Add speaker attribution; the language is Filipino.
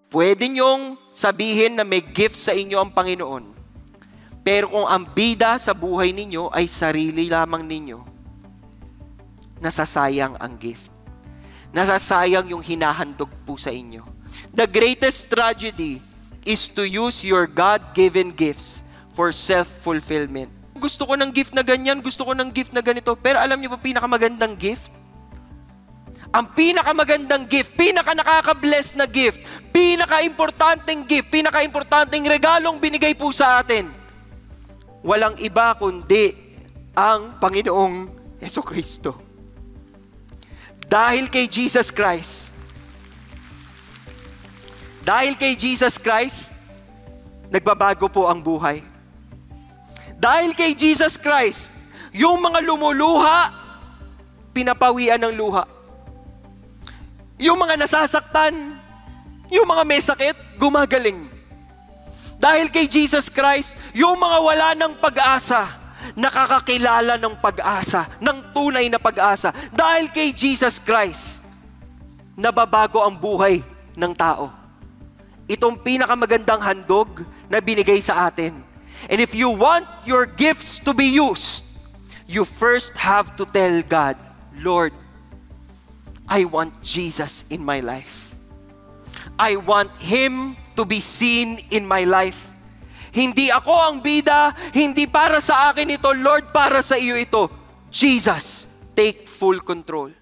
Speaker 1: Pwede niyong sabihin na may gift sa inyo ang Panginoon. Pero kung ang bida sa buhay ninyo ay sarili lamang ninyo, nasasayang ang gift. Nasasayang yung hinahandog po sa inyo. The greatest tragedy is to use your God-given gifts for self-fulfillment. Gusto ko ng gift na ganyan, gusto ko ng gift na ganito. Pero alam niyo ba pinakamagandang gift? Ang pinakamagandang gift, pinaka-nakaka-bless na gift, pinaka-importanting gift, pinaka-importanting regalong binigay po sa atin, walang iba kundi ang Panginoong Jesucristo. Dahil kay Jesus Christ, nagbabago po ang buhay. Dahil kay Jesus Christ, yung mga lumuluha, pinapawian ng luha. Yung mga nasasaktan, yung mga may sakit, gumagaling. Dahil kay Jesus Christ, yung mga wala ng pag-asa, nakakakilala ng pag-asa, ng tunay na pag-asa. Dahil kay Jesus Christ, nababago ang buhay ng tao. Itong pinakamagandang handog na binigay sa atin. And if you want your gifts to be used, you first have to tell God, Lord, I want Jesus in my life. I want Him to be seen in my life. Hindi ako ang bida, hindi para sa akin ito, Lord, para sa iyo ito. Jesus, take full control.